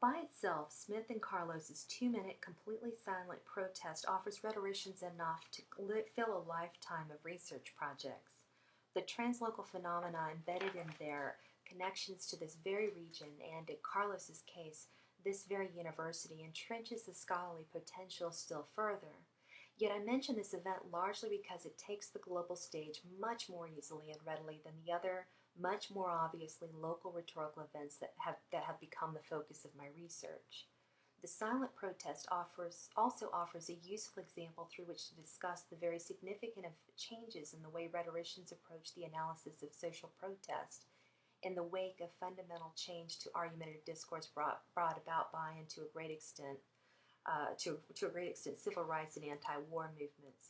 By itself, Smith and Carlos's 2-minute, completely silent protest offers rhetoricians enough to fill a lifetime of research projects. The translocal phenomena embedded in their connections to this very region, and in Carlos's case, this very university, entrenches the scholarly potential still further. Yet I mention this event largely because it takes the global stage much more easily and readily than the other, much more obviously local rhetorical events that have become the focus of my research. The silent protest also offers a useful example through which to discuss the very significant changes in the way rhetoricians approach the analysis of social protest in the wake of fundamental change to argumentative discourse brought about by and to a great extent civil rights and anti-war movements.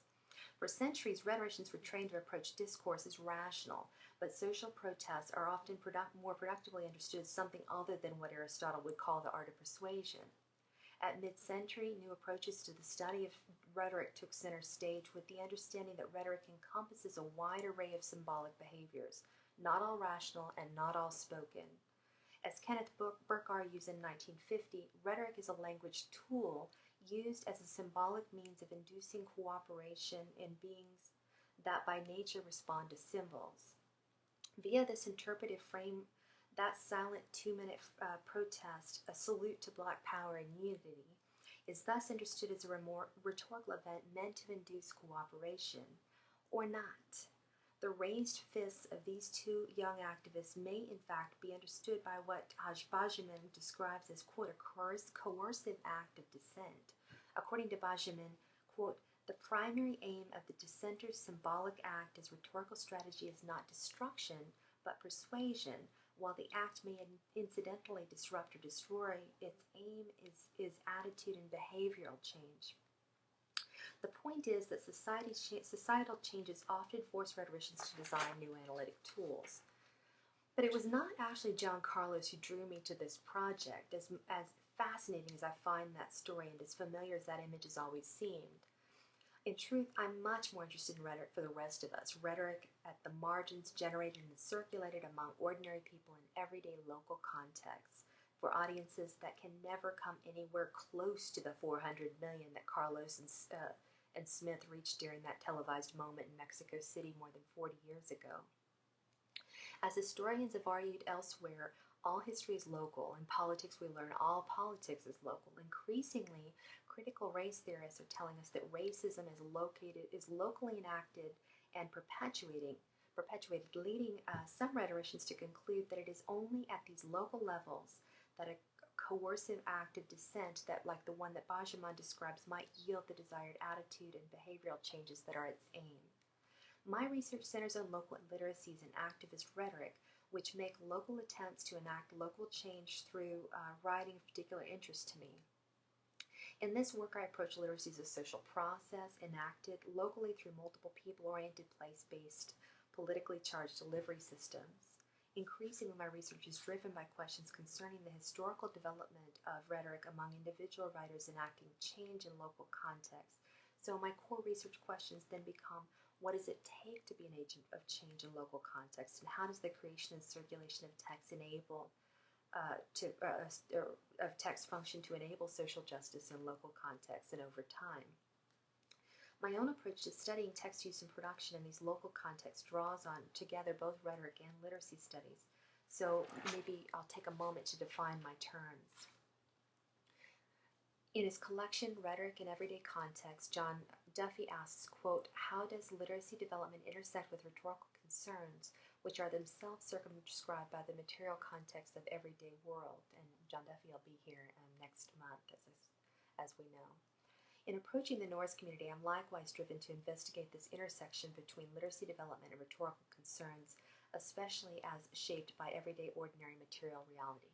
For centuries, rhetoricians were trained to approach discourse as rational, but social protests are often more productively understood as something other than what Aristotle would call the art of persuasion. At mid-century, new approaches to the study of rhetoric took center stage with the understanding that rhetoric encompasses a wide array of symbolic behaviors, not all rational and not all spoken. As Kenneth Burke argues in 1950, rhetoric is a language tool used as a symbolic means of inducing cooperation in beings that by nature respond to symbols. Via this interpretive frame, that silent 2-minute protest, a salute to Black power and unity, is thus understood as a rhetorical event meant to induce cooperation, or not. The raised fists of these two young activists may in fact be understood by what Benjamin describes as, quote, a coercive act of dissent. According to Benjamin, quote, the primary aim of the dissenter's symbolic act as rhetorical strategy is not destruction, but persuasion. While the act may incidentally disrupt or destroy, its aim is attitude and behavioral change. The point is that societal changes often force rhetoricians to design new analytic tools. But it was not actually John Carlos who drew me to this project, as fascinating as I find that story and as familiar as that image has always seemed. In truth, I'm much more interested in rhetoric for the rest of us, rhetoric at the margins generated and circulated among ordinary people in everyday local contexts, for audiences that can never come anywhere close to the 400 million that Carlos and Smith reached during that televised moment in Mexico City more than 40 years ago. As historians have argued elsewhere, all history is local. In politics, we learn all politics is local. Increasingly, critical race theorists are telling us that racism is locally enacted and perpetuated, leading some rhetoricians to conclude that it is only at these local levels that a coercive act of dissent that, like the one that Benjamin describes, might yield the desired attitude and behavioral changes that are its aim. My research centers on local literacies and activist rhetoric, which make local attempts to enact local change through writing of particular interest to me. In this work, I approach literacy as a social process enacted locally through multiple people-oriented, place-based, politically charged delivery systems. Increasingly, my research is driven by questions concerning the historical development of rhetoric among individual writers enacting change in local context. So my core research questions then become, what does it take to be an agent of change in local context, and how does the creation and circulation of text text function to enable social justice in local contexts and over time? My own approach to studying text use and production in these local contexts draws on together both rhetoric and literacy studies. So maybe I'll take a moment to define my terms. In his collection, Rhetoric in Everyday Context, John Duffy asks, quote, how does literacy development intersect with rhetorical concerns, which are themselves circumscribed by the material context of everyday world? And John Duffy will be here next month, as we know. In approaching the Norris community, I'm likewise driven to investigate this intersection between literacy development and rhetorical concerns, especially as shaped by everyday ordinary material reality.